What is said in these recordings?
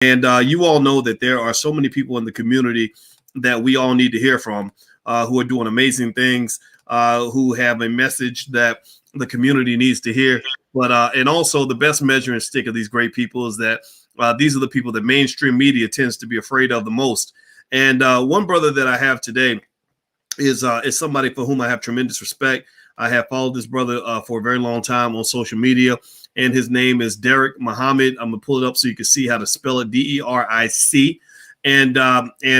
And you all know that there are so many people in the community that we all need to hear from, who are doing amazing things, who have a message that the community needs to hear. But and also the best measuring stick of these great people is that these are the people that mainstream media tends to be afraid of the most. And one brother that I have today is somebody for whom I have tremendous respect. I have followed this brother for a very long time on social media, and his name is Deric Muhammad. I'm gonna pull it up so you can see how to spell it: Deric. And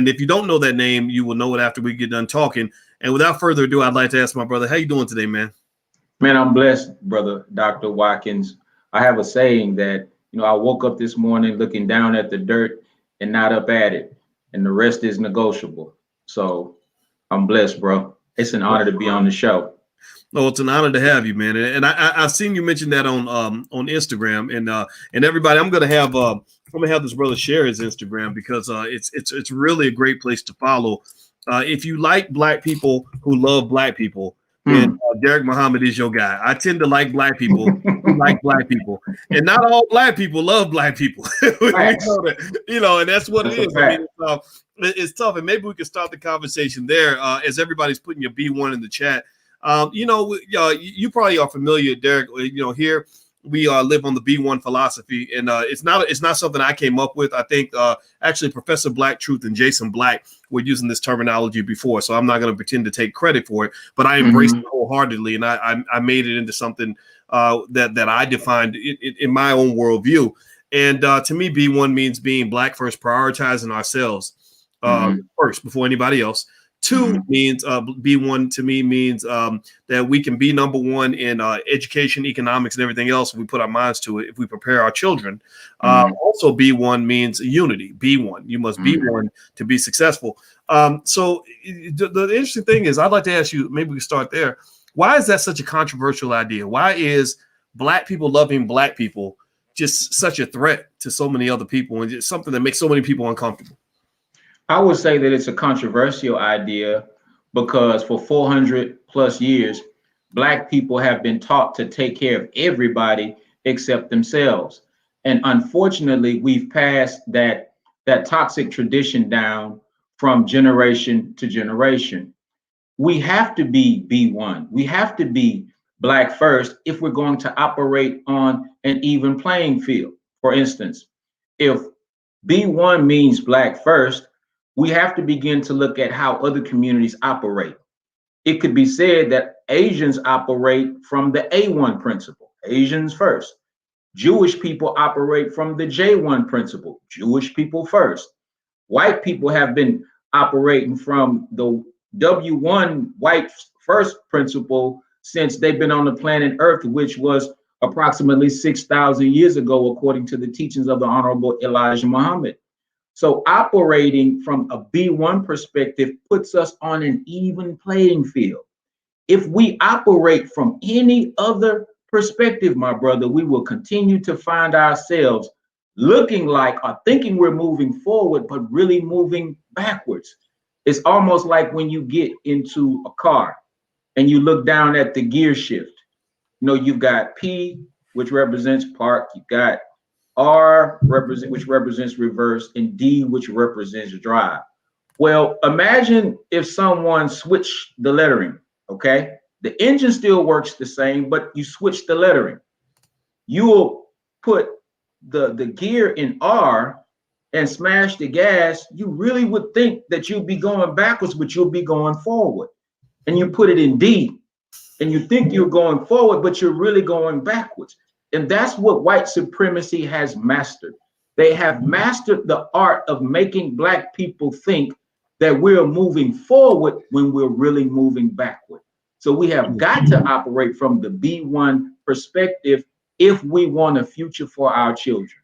if you don't know that name, you will know it after we get done talking. And without further ado, I'd like to ask my brother, how you doing today, man? Man, I'm blessed, brother, Dr. Watkins. I have a saying that, I woke up this morning looking down at the dirt and not up at it, and the rest is negotiable. So I'm blessed, bro. It's an honor to be on the show. Oh, it's an honor to have you, man. And I've seen you mention that on Instagram, and everybody, I'm gonna have this brother share his Instagram because it's really a great place to follow. If you like Black people who love Black people, then Deric Muhammad is your guy. I tend to like Black people who like Black people, and not all Black people love Black people. We know that, and that's what it is. I mean, it's tough, and maybe we can start the conversation there as everybody's putting your B1 in the chat. You probably are familiar, Deric. Here we live on the B1 philosophy, and it's not something I came up with. I think actually Professor Black Truth and Jason Black were using this terminology before, so I'm not going to pretend to take credit for it. But I embraced it wholeheartedly, and I made it into something that I defined in my own worldview. And to me, B1 means being Black first, prioritizing ourselves first before anybody else. Two means B1 to me means that we can be number one in education, economics, and everything else if we put our minds to it, if we prepare our children. Also, B1 means unity. B1, you must be one to be successful. So the interesting thing is, I'd like to ask you, maybe we can start there. Why is that such a controversial idea? Why is Black people loving Black people just such a threat to so many other people, and just something that makes so many people uncomfortable? I would say that it's a controversial idea because for 400 plus years, Black people have been taught to take care of everybody except themselves. And unfortunately, we've passed that toxic tradition down from generation to generation. We have to be B1. We have to be Black first if we're going to operate on an even playing field. For instance, if B1 means Black first, we have to begin to look at how other communities operate. It could be said that Asians operate from the A1 principle, Asians first. Jewish people operate from the J1 principle, Jewish people first. White people have been operating from the W1 white first principle since they've been on the planet Earth, which was approximately 6,000 years ago, according to the teachings of the Honorable Elijah Muhammad. So operating from a B1 perspective puts us on an even playing field. If we operate from any other perspective, my brother, we will continue to find ourselves looking like or thinking we're moving forward, but really moving backwards. It's almost like when you get into a car and you look down at the gear shift. You've got P, which represents park. You've got R, which represents reverse, and D, which represents drive. Well, imagine if someone switched the lettering, okay? The engine still works the same, but you switch the lettering. You will put the gear in R and smash the gas. You really would think that you'll be going backwards, but you'll be going forward. And you put it in D, and you think you're going forward, but you're really going backwards. And that's what white supremacy has mastered. They have mastered the art of making Black people think that we're moving forward when we're really moving backward. So we have got to operate from the B1 perspective if we want a future for our children.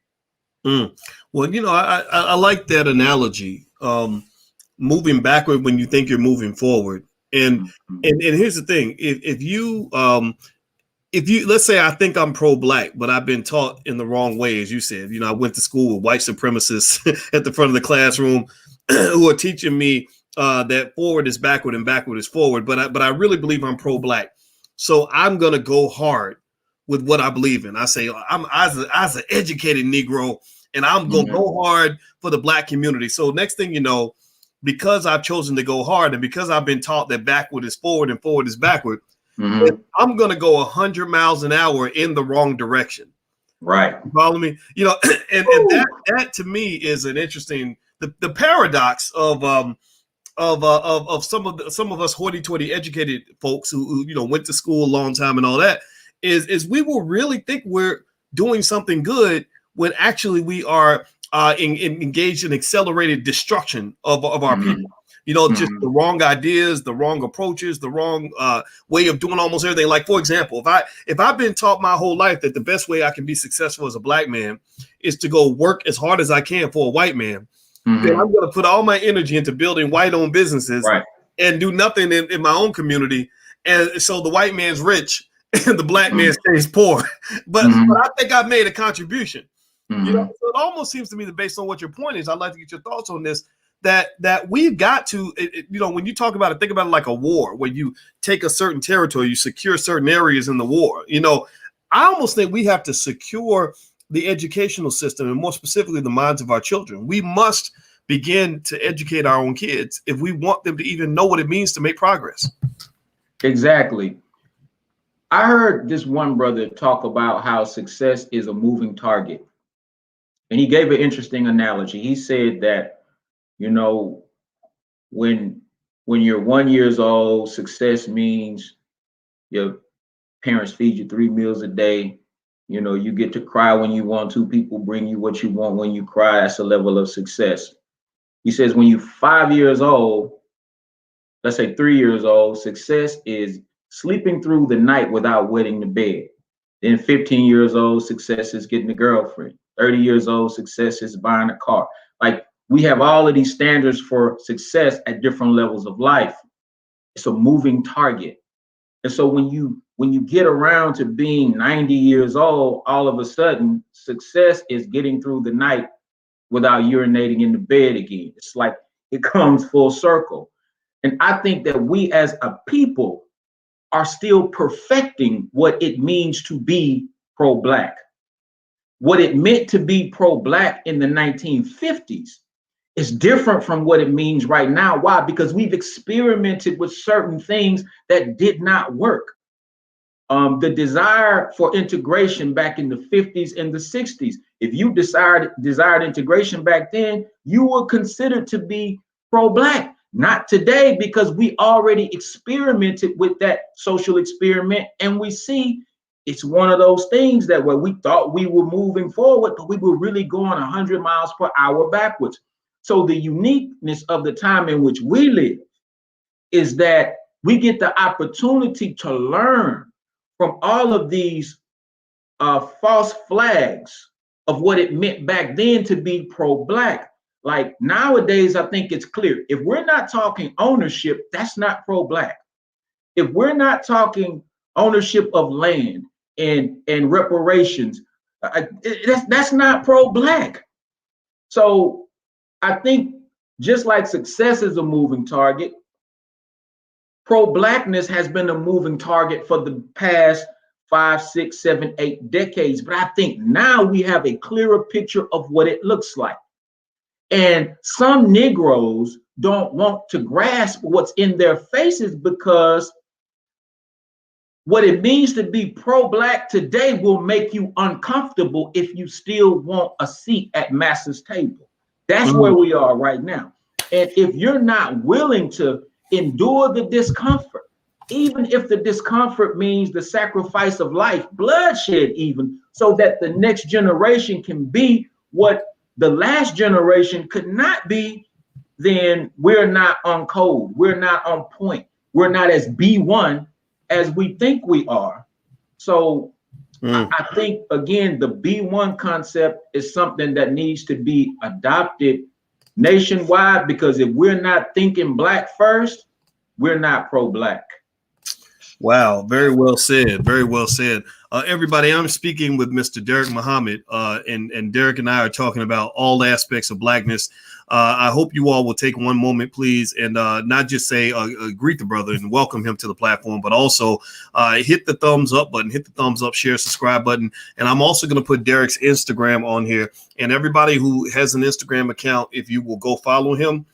Well, I like that analogy. Moving backward when you think you're moving forward. And here's the thing: if you let's say I think I'm pro-Black, but I've been taught in the wrong way, as you said. I went to school with white supremacists at the front of the classroom who are teaching me that forward is backward and backward is forward. But I really believe I'm pro-Black, so I'm gonna go hard with what I believe in. I say I'm as an educated Negro, and I'm going to go hard for the Black community. So next thing you know, because I've chosen to go hard and because I've been taught that backward is forward and forward is backward, I'm going to go 100 miles an hour in the wrong direction. Right. You follow me? You know, and that to me is an interesting, the paradox of some of us hoity-toity educated folks who went to school a long time and all that is we will really think we're doing something good when actually we are engaged in accelerated destruction of our people. Just the wrong ideas, the wrong approaches, the wrong way of doing almost everything. Like, for example, if I've been taught my whole life that the best way I can be successful as a Black man is to go work as hard as I can for a white man, then I'm going to put all my energy into building white-owned businesses and do nothing in my own community. And so the white man's rich and the Black man stays poor. But I think I've made a contribution. So it almost seems to me that based on what your point is, I'd like to get your thoughts on this, that we've got to, when you talk about it, think about it like a war, where you take a certain territory, you secure certain areas in the war. I almost think we have to secure the educational system, and more specifically the minds of our children. We must begin to educate our own kids if we want them to even know what it means to make progress. Exactly. I heard this one brother talk about how success is a moving target. And he gave an interesting analogy. He said that, when you're 1 year old, success means your parents feed you 3 meals a day. You get to cry when you want to. People bring you what you want when you cry. That's a level of success. He says when you're 5 years old, let's say 3 years old, success is sleeping through the night without wetting the bed. Then 15 years old, success is getting a girlfriend. 30 years old, success is buying a car. Like, we have all of these standards for success at different levels of life. It's a moving target. And so when you get around to being 90 years old, all of a sudden, success is getting through the night without urinating in the bed again. It's like it comes full circle. And I think that we as a people are still perfecting what it means to be pro-Black. What it meant to be pro-Black in the 1950s is different from what it means right now. Why? Because we've experimented with certain things that did not work. The desire for integration back in the 50s and the 60s, if you desired integration back then, you were considered to be pro-Black. Not today, because we already experimented with that social experiment, and we see it's one of those things that where we thought we were moving forward, but we were really going 100 miles per hour backwards. So the uniqueness of the time in which we live is that we get the opportunity to learn from all of these false flags of what it meant back then to be pro-Black. Like nowadays, I think it's clear. If we're not talking ownership, that's not pro-Black. If we're not talking ownership of land and reparations, that's not pro-Black. So I think just like success is a moving target, pro-Blackness has been a moving target for the past 5, 6, 7, 8 decades. But I think now we have a clearer picture of what it looks like. And some Negroes don't want to grasp what's in their faces, because what it means to be pro-Black today will make you uncomfortable if you still want a seat at Massa's table. That's where we are right now. And if you're not willing to endure the discomfort, even if the discomfort means the sacrifice of life, bloodshed even, so that the next generation can be what the last generation could not be, then we're not on code. We're not on point. We're not as B1 as we think we are. So I think, again, the B1 concept is something that needs to be adopted nationwide, because if we're not thinking Black first, we're not pro-Black. Wow, very well said. Very well said. Everybody, I'm speaking with Mr. Deric Muhammad, and Deric and I are talking about all aspects of blackness. I hope you all will take one moment, please, and not just say greet the brother and welcome him to the platform, but also hit the thumbs up button, hit the thumbs up, share, subscribe button. And I'm also going to put Deric's Instagram on here. And everybody who has an Instagram account, if you will go follow him,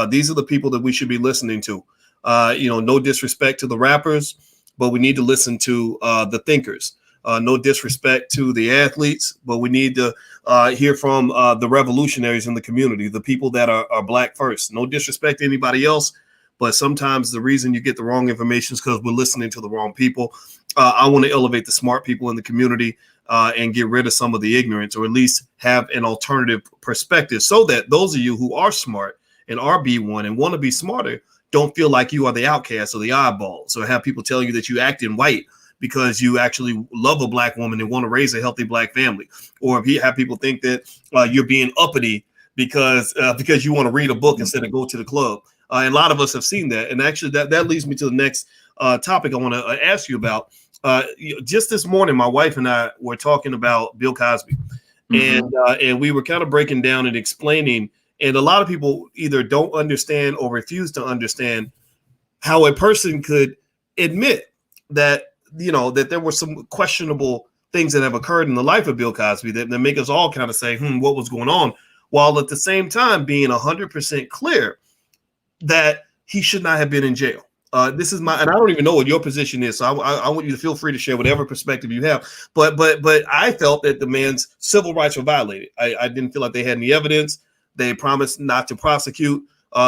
these are the people that we should be listening to. No disrespect to the rappers, but we need to listen to the thinkers. No disrespect to the athletes, but we need to hear from the revolutionaries in the community, the people that are black first. No disrespect to anybody else, but sometimes the reason you get the wrong information is because we're listening to the wrong people. I want to elevate the smart people in the community and get rid of some of the ignorance, or at least have an alternative perspective, so that those of you who are smart and are B1 and want to be smarter don't feel like you are the outcast or the oddball. So have people tell you that you act in white because you actually love a black woman and want to raise a healthy black family, or if you have people think that you're being uppity because you want to read a book instead of go to the club. And a lot of us have seen that. And actually that leads me to the next topic I want to ask you about. Just this morning, my wife and I were talking about Bill Cosby, and we were kind of breaking down and explaining. And a lot of people either don't understand or refuse to understand how a person could admit that, that there were some questionable things that have occurred in the life of Bill Cosby that make us all kind of say, what was going on? While at the same time being 100% clear that he should not have been in jail. This is and I don't even know what your position is. So I want you to feel free to share whatever perspective you have. But I felt that the man's civil rights were violated. I didn't feel like they had any evidence. They promised not to prosecute.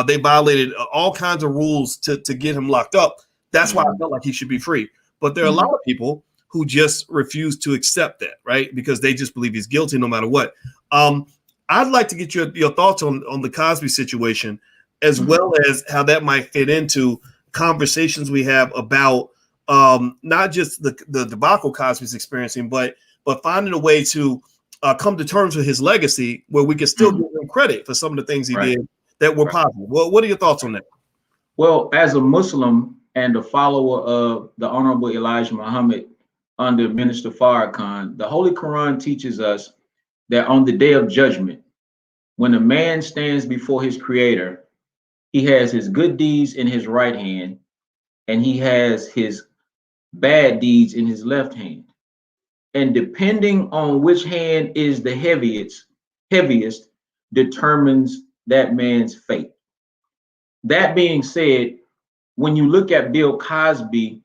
They violated all kinds of rules to get him locked up. That's why I felt like he should be free. But there are a lot of people who just refuse to accept that, right? Because they just believe he's guilty no matter what. I'd like to get your thoughts on the Cosby situation, as well as how that might fit into conversations we have about not just the debacle Cosby's experiencing, but finding a way to come to terms with his legacy where we can still give him credit for some of the things he did that were positive. Well, what are your thoughts on that? Well, as a Muslim and a follower of the Honorable Elijah Muhammad under Minister Farrakhan, the Holy Quran teaches us that on the day of judgment, when a man stands before his creator, he has his good deeds in his right hand and he has his bad deeds in his left hand. And depending on which hand is the heaviest determines that man's fate. That being said, when you look at Bill Cosby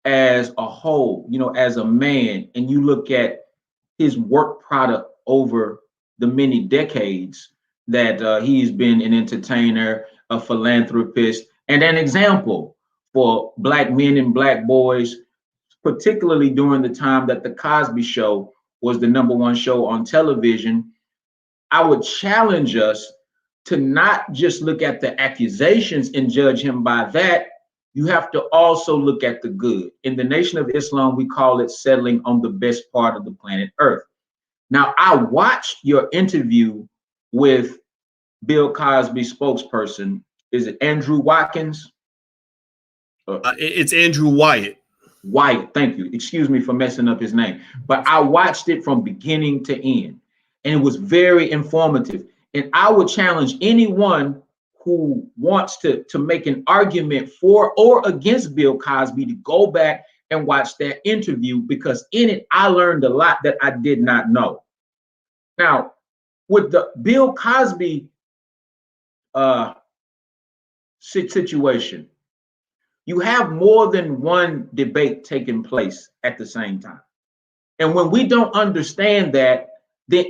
as a whole, as a man, and you look at his work product over the many decades that he's been an entertainer, a philanthropist, and an example for black men and black boys, particularly during the time that the Cosby Show was the #1 show on television, I would challenge us to not just look at the accusations and judge him by that. You have to also look at the good. In the Nation of Islam, we call it settling on the best part of the planet Earth. Now, I watched your interview with Bill Cosby spokesperson. Is it Andrew Watkins? It's Andrew Wyatt. Wyatt, thank you. Excuse me for messing up his name. But I watched it from beginning to end, and it was very informative. And I would challenge anyone who wants to make an argument for or against Bill Cosby to go back and watch that interview, because in it, I learned a lot that I did not know. Now, with the Bill Cosby situation, you have more than one debate taking place at the same time. And when we don't understand that, then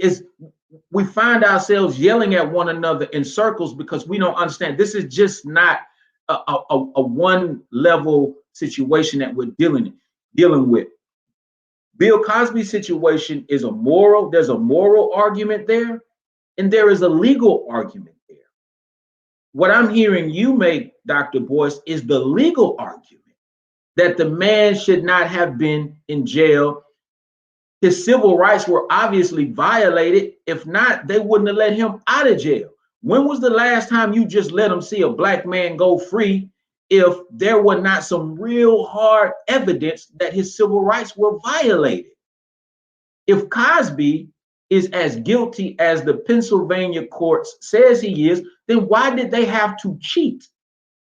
we find ourselves yelling at one another in circles because we don't understand. This is just not a one level situation that we're dealing with. Bill Cosby's situation is there's a moral argument there, and there is a legal argument there. What I'm hearing you make, Dr. Boyce, is the legal argument that the man should not have been in jail. His civil rights were obviously violated. If not, they wouldn't have let him out of jail. When was the last time you just let him see a black man go free if there were not some real hard evidence that his civil rights were violated. If Cosby is as guilty as the Pennsylvania courts says he is, then why did they have to cheat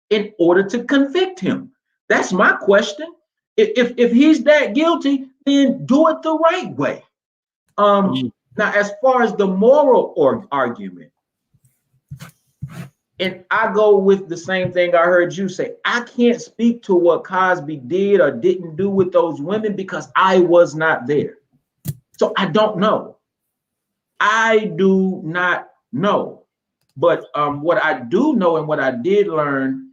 in order to convict him? That's my question. If he's that guilty, then do it the right way. Now, as far as the moral argument, and I go with the same thing I heard you say. I can't speak to what Cosby did or didn't do with those women because I was not there. So I don't know. I do not know. But what I do know and what I did learn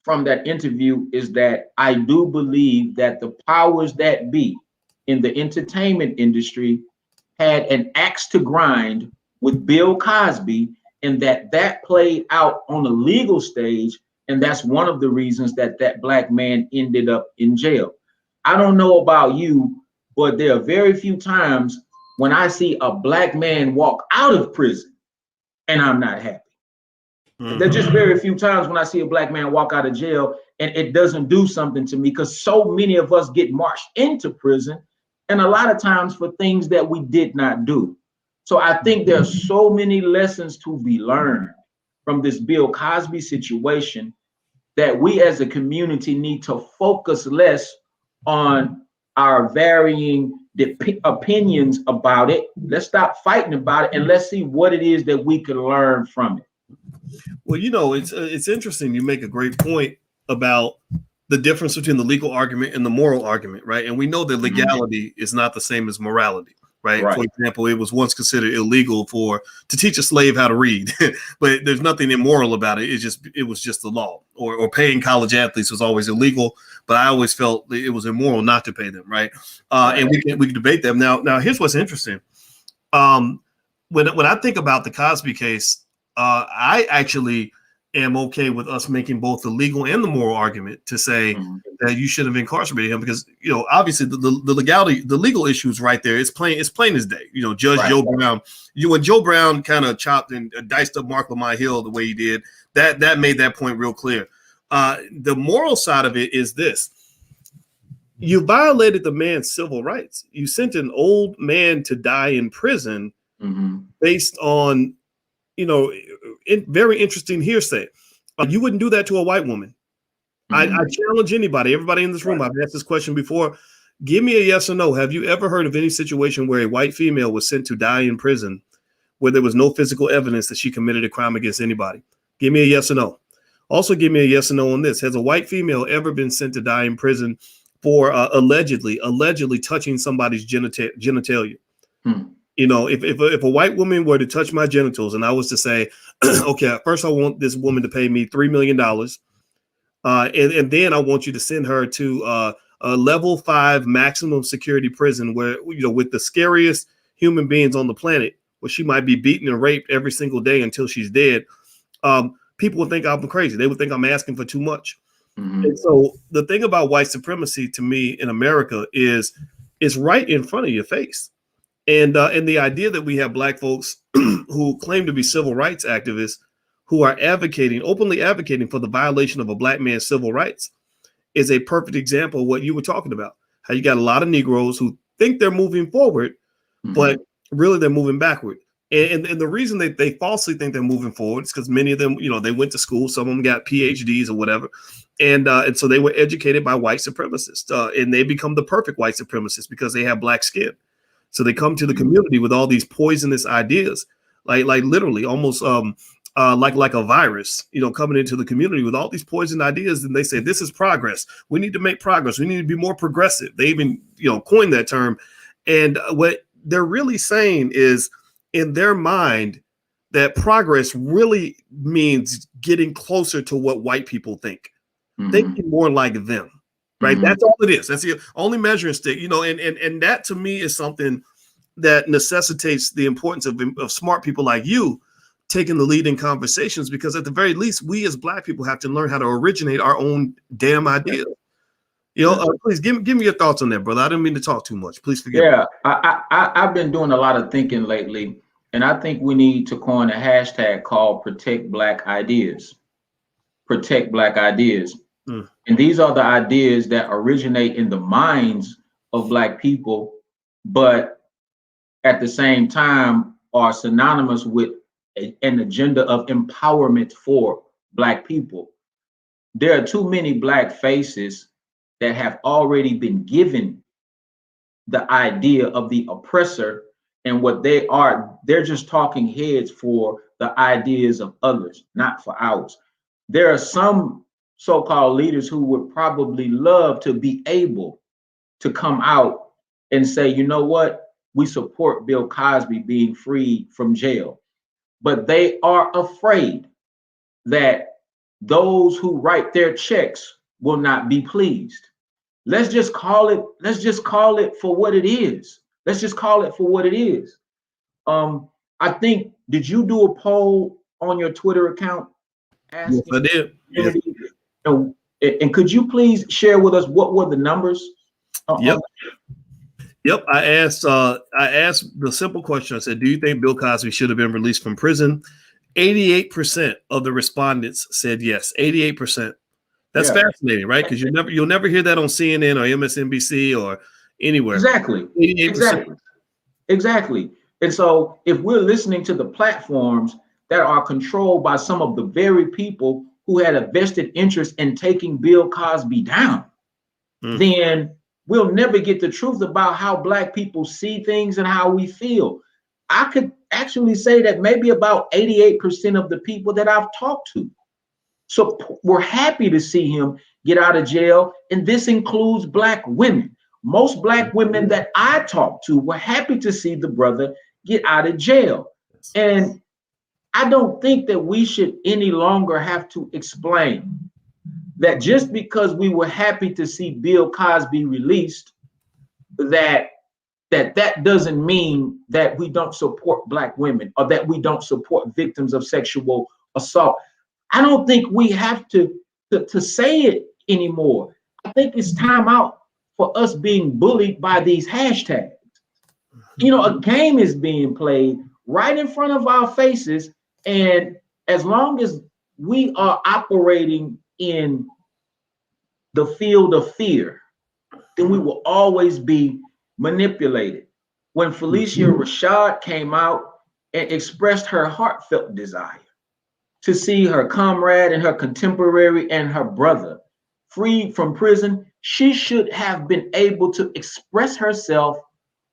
from that interview is that I do believe that the powers that be in the entertainment industry had an axe to grind with Bill Cosby, and that played out on the legal stage, and that's one of the reasons that black man ended up in jail. I don't know about you, but there are very few times when I see a black man walk out of prison and I'm not happy. There's just very few times when I see a black man walk out of jail and it doesn't do something to me, because so many of us get marched into prison, and a lot of times for things that we did not do. So I think there's so many lessons to be learned from this Bill Cosby situation that we as a community need to focus less on our varying opinions about it. Let's stop fighting about it and let's see what it is that we can learn from it. Well, it's interesting. You make a great point about the difference between the legal argument and the moral argument, right? And we know that legality is not the same as morality. Right. For example, it was once considered illegal to teach a slave how to read, but there's nothing immoral about it. It was just the law. Or paying college athletes was always illegal, but I always felt it was immoral not to pay them. Right. And we can debate them. Now, here's what's interesting. When I think about the Cosby case, I actually am okay with us making both the legal and the moral argument to say that you should have incarcerated him, because obviously the legality, the legal issue is right there. It's plain as day. Judge Joe Brown. When Joe Brown kind of chopped and diced up Mark Lamont Hill the way he did, that made that point real clear. The moral side of it is this: you violated the man's civil rights. You sent an old man to die in prison based on very interesting hearsay. You wouldn't do that to a white woman. I challenge everybody in this room. I've asked this question before. Give me a yes or no. Have you ever heard of any situation where a white female was sent to die in prison where there was no physical evidence that she committed a crime against anybody? Give me a yes or no. Also, give me a yes or no on this. Has a white female ever been sent to die in prison for allegedly touching somebody's genitalia? If a white woman were to touch my genitals and I was to say, okay, first I want this woman to pay me $3 million. And then I want you to send her to a level 5 maximum security prison where, with the scariest human beings on the planet, where she might be beaten and raped every single day until she's dead. People would think I'm crazy. They would think I'm asking for too much. And so the thing about white supremacy to me in America is it's right in front of your face. And the idea that we have black folks who claim to be civil rights activists who are openly advocating for the violation of a black man's civil rights is a perfect example of what you were talking about. How you got a lot of Negroes who think they're moving forward, but really they're moving backward. And the reason they falsely think they're moving forward is because many of them, they went to school. Some of them got PhDs or whatever. And so they were educated by white supremacists and they become the perfect white supremacists because they have black skin. So they come to the community with all these poisonous ideas, like literally almost like a virus, coming into the community with all these poison ideas. And they say, this is progress. We need to make progress. We need to be more progressive. They even, coined that term. And what they're really saying is, in their mind, that progress really means getting closer to what white people think. Thinking more like them. Right. That's all it is. That's the only measuring stick, and that to me is something that necessitates the importance of smart people like you taking the lead in conversations, because at the very least, we as black people have to learn how to originate our own damn ideas. Please give me your thoughts on that, brother. I didn't mean to talk too much. Please forgive me. I've been doing a lot of thinking lately, and I think we need to coin a hashtag called Protect Black Ideas. protect Black ideas. Mm. And these are the ideas that originate in the minds of Black people, but at the same time are synonymous with an agenda of empowerment for Black people. There are too many Black faces that have already been given the idea of the oppressor, and what they are, they're just talking heads for the ideas of others, not for ours. There are some so-called leaders who would probably love to be able to come out and say, you know what, we support Bill Cosby being freed from jail, but they are afraid that those who write their checks will not be pleased. Let's just call it for what it is. Let's just call it for what it is. I think, did you do a poll on your Twitter account Yes, I did. Yes. And could you please share with us what were the numbers? Yep. Yep. I asked the simple question. I said, do you think Bill Cosby should have been released from prison? 88% of the respondents said yes. 88%. That's fascinating, right? Because you'll never hear that on CNN or MSNBC or anywhere. Exactly. 88%. Exactly. And so if we're listening to the platforms that are controlled by some of the very people who had a vested interest in taking Bill Cosby down, then we'll never get the truth about how Black people see things and how we feel. I could actually say that maybe about 88% of the people that I've talked to. So we're happy to see him get out of jail. And this includes Black women. Most Black women that I talked to were happy to see the brother get out of jail. And I don't think that we should any longer have to explain that just because we were happy to see Bill Cosby released, that doesn't mean that we don't support Black women or that we don't support victims of sexual assault. I don't think we have to say it anymore. I think it's time out for us being bullied by these hashtags. You know, a game is being played right in front of our faces, and as long as we are operating in the field of fear, then we will always be manipulated. When Felicia Rashad came out and expressed her heartfelt desire to see her comrade and her contemporary and her brother freed from prison, she should have been able to express herself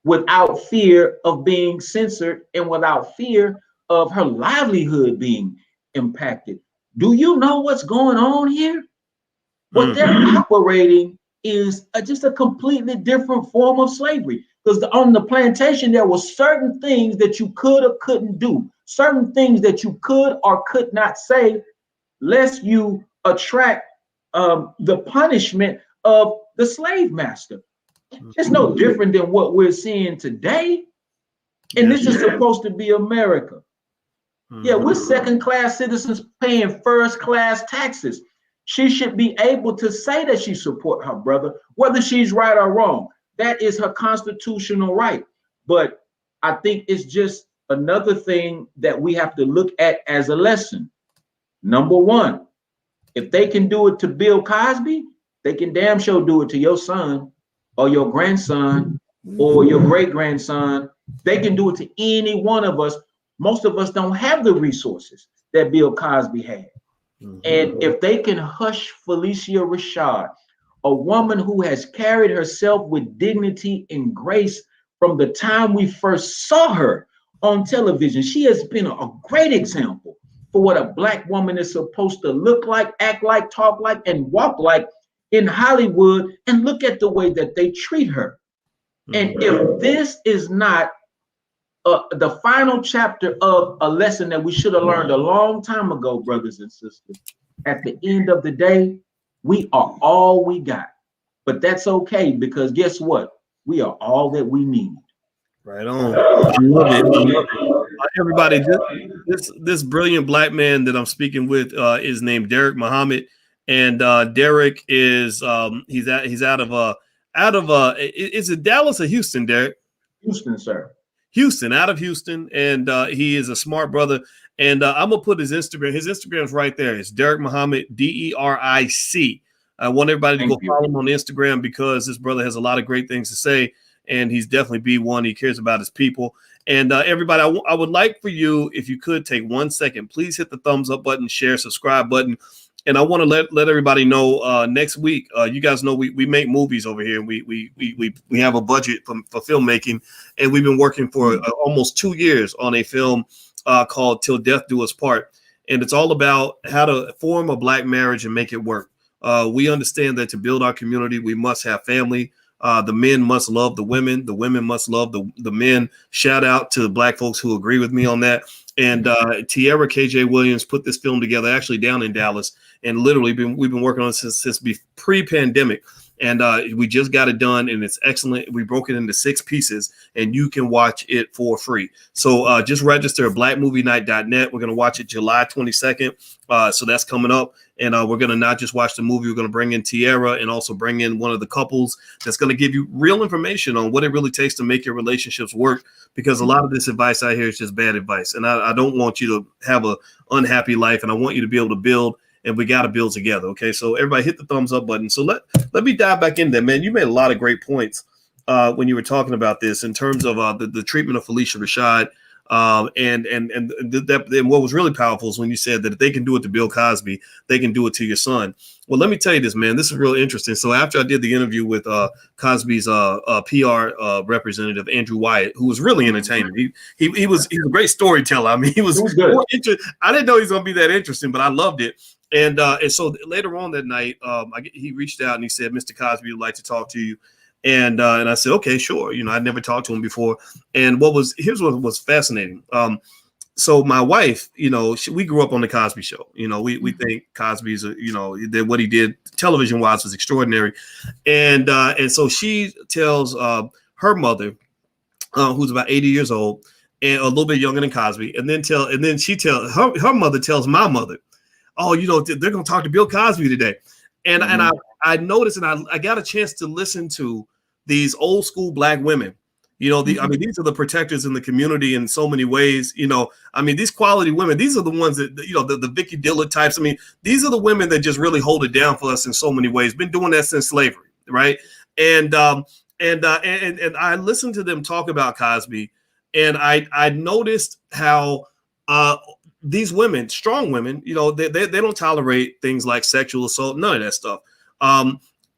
without fear of being censored and without fear of her livelihood being impacted. Do you know what's going on here? What they're operating is just a completely different form of slavery. Because on the plantation, there were certain things that you could or couldn't do, certain things that you could or could not say, lest you attract the punishment of the slave master. It's no different than what we're seeing today. And this is supposed to be America. Yeah, we're second-class citizens paying first-class taxes. She should be able to say that she support her brother, whether she's right or wrong. That is her constitutional right. But I think it's just another thing that we have to look at as a lesson. Number one, if they can do it to Bill Cosby, they can damn sure do it to your son or your grandson or your great-grandson. They can do it to any one of us. Most of us don't have the resources that Bill Cosby had. And if they can hush Felicia Rashad, a woman who has carried herself with dignity and grace from the time we first saw her on television, she has been a great example for what a Black woman is supposed to look like, act like, talk like, and walk like in Hollywood. And look at the way that they treat her. And if this is not the final chapter of a lesson that we should have learned a long time ago, brothers and sisters, at the end of the day, we are all we got. But that's okay, because guess what? We are all that we need. Right on. I love it. I love it. Everybody, this brilliant Black man that I'm speaking with is named Deric Muhammad, and Deric is he's out of is it Dallas or Houston, Deric? Houston, sir. Houston, out of Houston, and he is a smart brother. And I'm gonna put his Instagram. His Instagram's right there. It's Deric Muhammad, Deric. I want everybody to Thank go you. follow him on Instagram because this brother has a lot of great things to say, and he's definitely B1. He cares about his people. And everybody, I would like for you, if you could take 1 second, please hit the thumbs up button, share, subscribe button. And I want to let everybody know next week. You guys know we make movies over here, and we have a budget for filmmaking, and we've been working for almost 2 years on a film called "Till Death Do Us Part," and it's all about how to form a Black marriage and make it work. We understand that to build our community, we must have family. The men must love the women must love the men. Shout out to Black folks who agree with me on that. And Tierra KJ Williams put this film together, actually down in Dallas, and literally we've been working on it since pre-pandemic. And we just got it done, and it's excellent. We broke it into 6 pieces, and you can watch it for free. So just register at blackmovienight.net. We're going to watch it July 22nd. So that's coming up. And we're going to not just watch the movie. We're going to bring in Tierra and also bring in one of the couples that's going to give you real information on what it really takes to make your relationships work, because a lot of this advice out here is just bad advice. And I don't want you to have an unhappy life, and I want you to be able to build, and we got to build together. Okay, so everybody hit the thumbs up button. So let me dive back in there, man. You made a lot of great points when you were talking about this in terms of the treatment of Felicia Rashad. And what was really powerful is when you said that if they can do it to Bill Cosby, they can do it to your son. Well, let me tell you this, man. This is real interesting. So after I did the interview with Cosby's PR representative, Andrew Wyatt, who was really entertaining. He was a great storyteller. I mean, he was good. I didn't know he was going to be that interesting, but I loved it. And so later on that night, he reached out and he said, "Mr. Cosby would like to talk to you." And I said, "Okay, sure." You know, I'd never talked to him before. And here's what was fascinating. So my wife, you know, we grew up on the Cosby Show. You know, we think Cosby's, that what he did television wise was extraordinary. And so she tells her mother, who's about 80 years old and a little bit younger than Cosby, and then her mother tells my mother, "Oh, you know, they're gonna talk to Bill Cosby today." And I noticed, and I got a chance to listen to these old school Black women. You know, I mean, these are the protectors in the community in so many ways. You know, I mean, these quality women, these are the ones that, you know, the Vicky Dillard types. I mean, these are the women that just really hold it down for us in so many ways. Been doing that since slavery, right? And I listened to them talk about Cosby, and I noticed how these women, strong women, you know, they don't tolerate things like sexual assault, none of that stuff.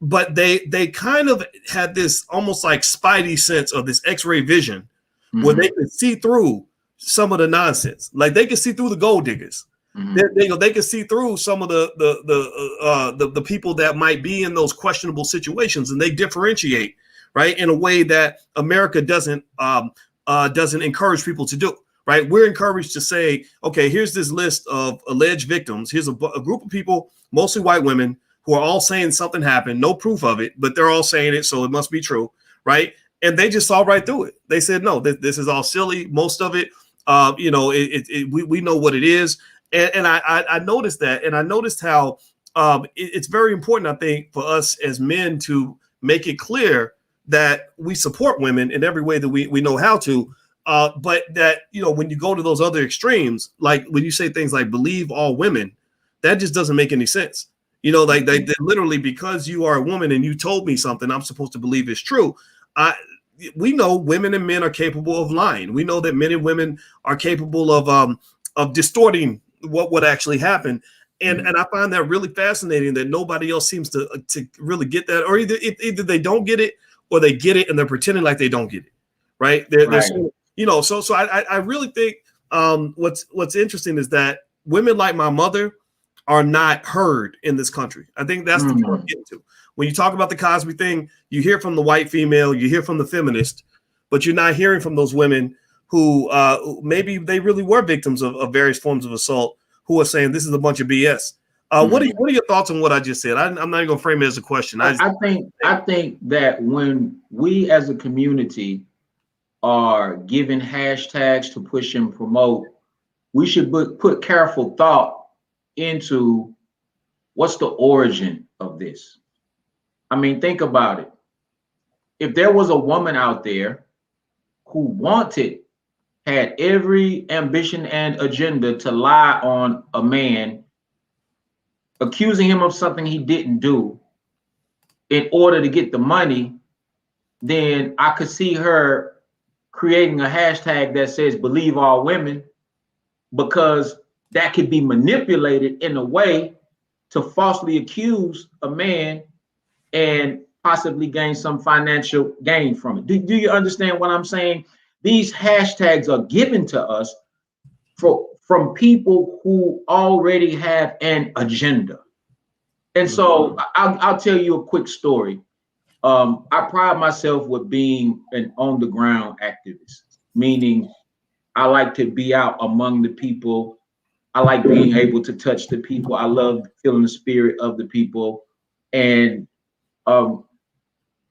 But they kind of had this almost like spidey sense of this X-ray vision where they could see through some of the nonsense. Like they could see through the gold diggers. They could see through some of the people that might be in those questionable situations, and they differentiate, right, in a way that America doesn't encourage people to do. Right, we're encouraged to say, okay, here's this list of alleged victims. Here's a group of people, mostly white women, who are all saying something happened, no proof of it, but they're all saying it, so it must be true, right? And they just saw right through it. They said, no, this is all silly. Most of it, we know what it is. And I noticed that, and I noticed how it's very important, I think, for us as men to make it clear that we support women in every way that we know how to. But that, you know, when you go to those other extremes, like when you say things like believe all women, that just doesn't make any sense. You know, like they literally, because you are a woman and you told me something, I'm supposed to believe is true. We know women and men are capable of lying. We know that men and women are capable of distorting what would actually happen. And I find that really fascinating that nobody else seems to really get that, or either they don't get it or they get it and they're pretending like they don't get it. Right. They're you know, so I really think what's interesting is that women like my mother are not heard in this country. I think that's the point I'm getting to. When you talk about the Cosby thing, you hear from the white female, you hear from the feminist, but you're not hearing from those women who maybe they really were victims of various forms of assault, who are saying this is a bunch of BS. What are your thoughts on what I just said? I'm not even gonna frame it as a question. I think that when we as a community are given hashtags to push and promote, we should put careful thought into what's the origin of this. I mean, think about it. If there was a woman out there who had every ambition and agenda to lie on a man, accusing him of something he didn't do in order to get the money, then I could see her creating a hashtag that says believe all women, because that could be manipulated in a way to falsely accuse a man and possibly gain some financial gain from it. Do you understand what I'm saying? These hashtags are given to us from people who already have an agenda. And so I'll tell you a quick story. I pride myself with being an on the ground activist, meaning I like to be out among the people. I like being able to touch the people. I love feeling the spirit of the people. And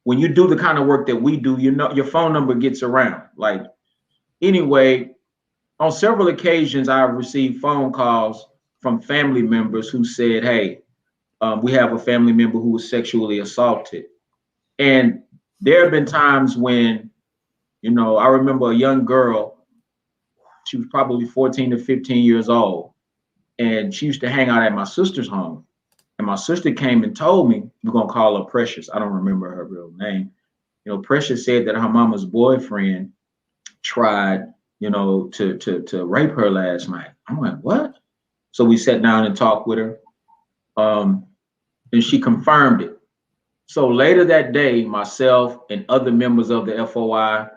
when you do the kind of work that we do, you know, your phone number gets around. Like, anyway, on several occasions, I've received phone calls from family members who said, hey, we have a family member who was sexually assaulted. And there have been times when, you know, I remember a young girl, she was probably 14 to 15 years old, and she used to hang out at my sister's home. And my sister came and told me, we're going to call her Precious. I don't remember her real name. You know, Precious said that her mama's boyfriend tried, you know, to rape her last night. I'm like, what? So we sat down and talked with her. And she confirmed it. So later that day, myself and other members of the FOI,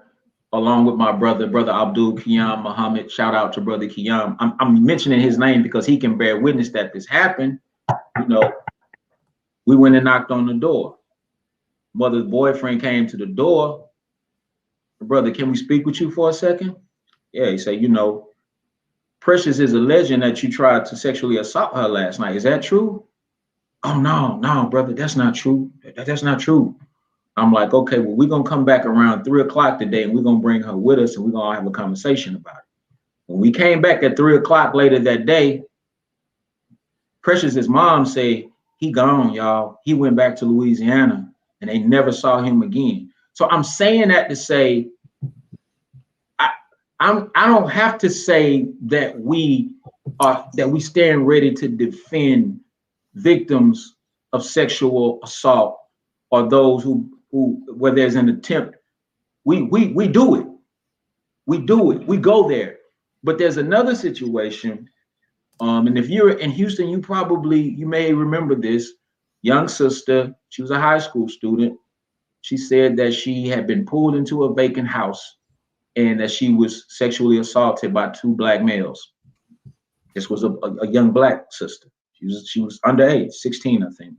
along with my brother Abdul Qiyam Muhammad, shout out to brother Qiyam. I'm mentioning his name because he can bear witness that this happened. You know, we went and knocked on the door. Mother's boyfriend came to the door. Brother, can we speak with you for a second? Yeah, he said, you know, Precious is alleging that you tried to sexually assault her last night. Is that true? Oh, no, brother, that's not true. That's not true. I'm like, okay, well, we're going to come back around 3 o'clock today, and we're going to bring her with us, and we're going to have a conversation about it. When we came back at 3 o'clock later that day, Precious's mom said, he gone, y'all. He went back to Louisiana, and they never saw him again. So I'm saying that to say, I don't have to say that we stand ready to defend victims of sexual assault or those who where there's an attempt. We do it. We do it. We go there. But there's another situation. And if you're in Houston, you may remember this young sister. She was a high school student. She said that she had been pulled into a vacant house and that she was sexually assaulted by 2 black males. This was a young black sister. She was underage, 16, I think.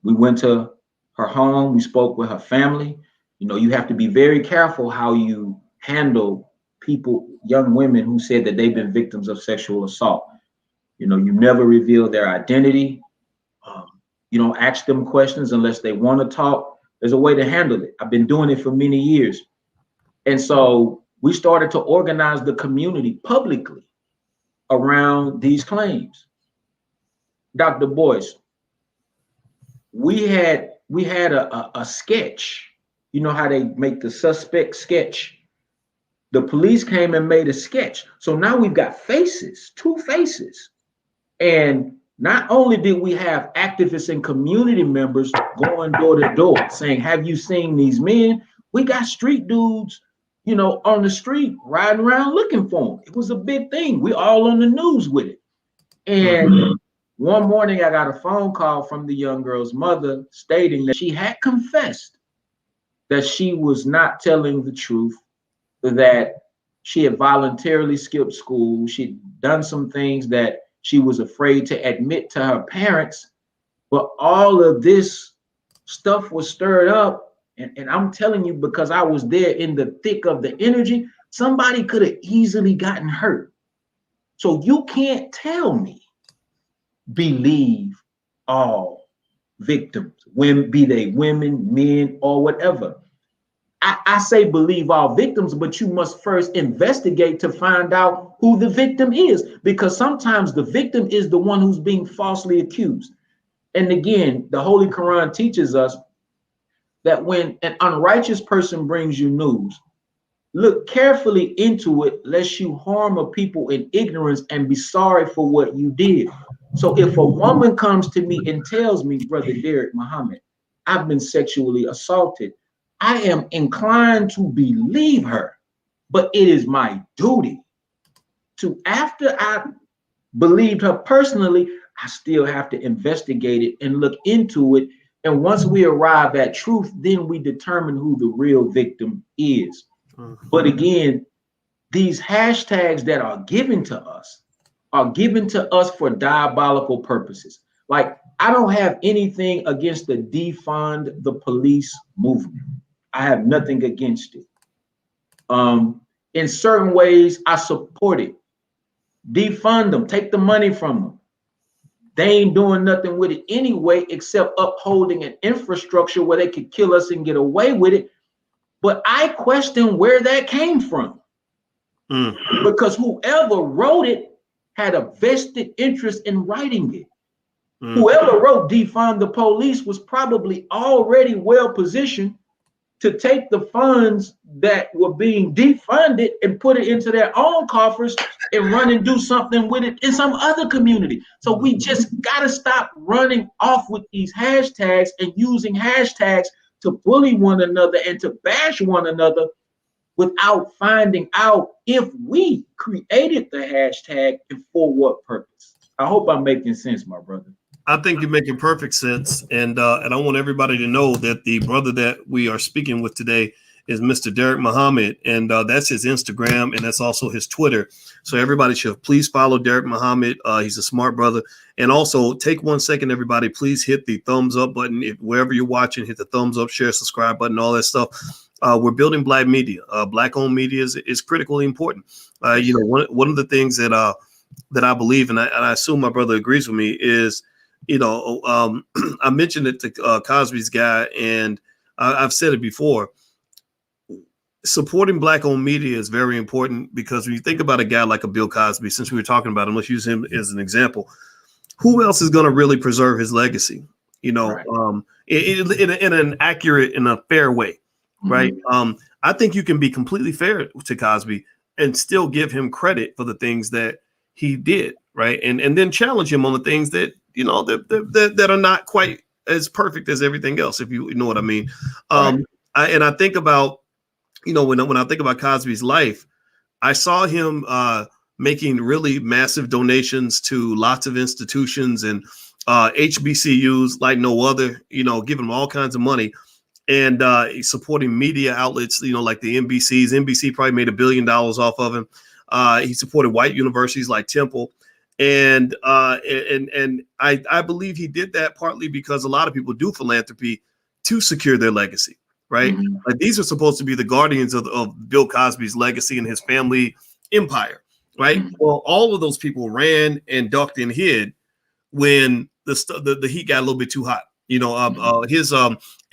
We went to her home. We spoke with her family. You know, you have to be very careful how you handle people, young women who said that they've been victims of sexual assault. You know, you never reveal their identity. You don't ask them questions unless they want to talk. There's a way to handle it. I've been doing it for many years. And so we started to organize the community publicly around these claims. Dr. Boyce, we had a sketch. You know how they make the suspect sketch? The police came and made a sketch. So now we've got faces, 2 faces. And not only did we have activists and community members going door to door saying, have you seen these men? We got street dudes, you know, on the street riding around looking for them. It was a big thing. We all on the news with it. And one morning I got a phone call from the young girl's mother stating that she had confessed that she was not telling the truth, that she had voluntarily skipped school. She'd done some things that she was afraid to admit to her parents, but all of this stuff was stirred up. And I'm telling you, because I was there in the thick of the energy, somebody could have easily gotten hurt. So you can't tell me believe all victims, be they women, men, or whatever. I say believe all victims, but you must first investigate to find out who the victim is, because sometimes the victim is the one who's being falsely accused. And again, the Holy Quran teaches us that when an unrighteous person brings you news, look carefully into it, lest you harm a people in ignorance and be sorry for what you did. So if a woman comes to me and tells me, Brother Deric Muhammad, I've been sexually assaulted, I am inclined to believe her, but it is my duty to, after I believed her personally, I still have to investigate it and look into it. And once we arrive at truth, then we determine who the real victim is. But again, these hashtags that are given to us are given to us for diabolical purposes. Like, I don't have anything against the defund the police movement. I have nothing against it. In certain ways, I support it. Defund them, take the money from them. They ain't doing nothing with it anyway, except upholding an infrastructure where they could kill us and get away with it. But I question where that came from. Because whoever wrote it had a vested interest in writing it. Whoever wrote Defund the Police was probably already well positioned to take the funds that were being defunded and put it into their own coffers and run and do something with it in some other community. So we just got to stop running off with these hashtags and using hashtags to bully one another and to bash one another without finding out if we created the hashtag and for what purpose. I hope I'm making sense, my brother. I think you're making perfect sense, and I want everybody to know that the brother that we are speaking with today is Mr. Deric Muhammad, and that's his Instagram, and that's also his Twitter. So everybody should please follow Deric Muhammad. He's a smart brother, and also take 1 second, everybody. Please hit the thumbs up button if wherever you're watching. Hit the thumbs up, share, subscribe button, all that stuff. We're building Black media. Black-owned media is critically important. One of the things that I believe, and I assume my brother agrees with me, is I mentioned it to Cosby's guy, and I've said it before. Supporting Black-owned media is very important, because when you think about a guy like a Bill Cosby, since we were talking about him, let's use him as an example. Who else is going to really preserve his legacy? Right. In an accurate, in a fair way, right? I think you can be completely fair to Cosby and still give him credit for the things that he did, right? And then challenge him on the things that that are not quite as perfect as everything else, if you know what I mean. Right. I think about, when I think about Cosby's life, I saw him making really massive donations to lots of institutions and HBCUs like no other, giving them all kinds of money, and supporting media outlets, like the NBCs. NBC probably made $1 billion off of him. He supported white universities like Temple. And I believe he did that partly because a lot of people do philanthropy to secure their legacy, right? Like, these are supposed to be the guardians of Bill Cosby's legacy and his family empire, right? Well, all of those people ran and ducked and hid when the heat got a little bit too hot. His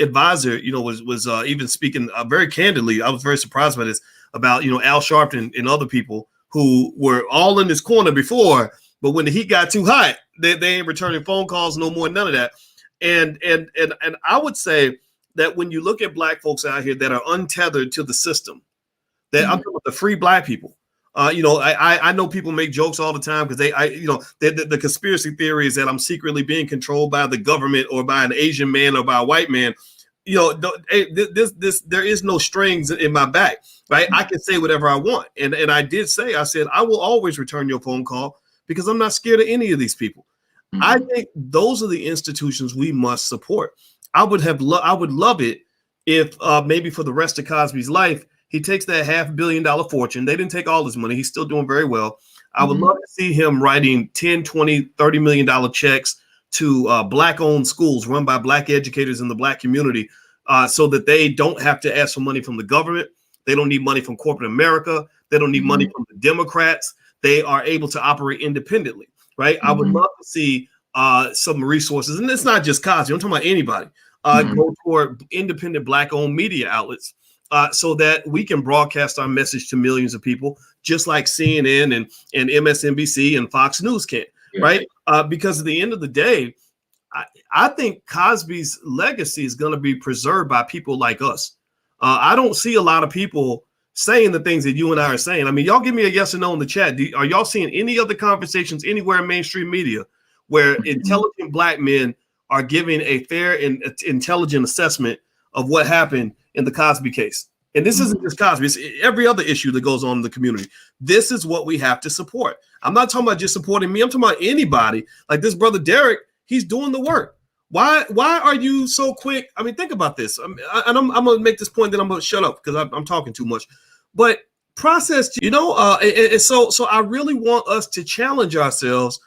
advisor, was even speaking very candidly. I was very surprised by this, about Al Sharpton and other people who were all in this corner before. But when the heat got too hot, they ain't returning phone calls no more, none of that. And I would say that when you look at Black folks out here that are untethered to the system, that I'm talking about the free Black people. I know people make jokes all the time because the conspiracy theory is that I'm secretly being controlled by the government or by an Asian man or by a white man. There is no strings in my back, right? I can say whatever I want. And I said, I will always return your phone call, because I'm not scared of any of these people. I think those are the institutions we must support. I would love it if maybe for the rest of Cosby's life, he takes that $500 million fortune. They didn't take all his money. He's still doing very well. I would love to see him writing $10, $20, $30 million checks to Black-owned schools run by Black educators in the Black community, so that they don't have to ask for money from the government. They don't need money from corporate America. They don't need money from the Democrats. They are able to operate independently, right? I would love to see some resources, and it's not just Cosby, I'm talking about anybody, go toward independent Black-owned media outlets, so that we can broadcast our message to millions of people, just like CNN and MSNBC and Fox News can, right? Because at the end of the day, I think Cosby's legacy is going to be preserved by people like us. I don't see a lot of people saying the things that you and I are saying. I mean, y'all give me a yes or no in the chat. Are y'all seeing any other conversations anywhere in mainstream media where intelligent Black men are giving a fair and intelligent assessment of what happened in the Cosby case? And this isn't just Cosby, it's every other issue that goes on in the community. This is what we have to support. I'm not talking about just supporting me. I'm talking about anybody. Like this brother Deric, he's doing the work. Why are you so quick? I mean, think about this. I'm going to make this point, then I'm going to shut up because I'm talking too much. But process, and so I really want us to challenge ourselves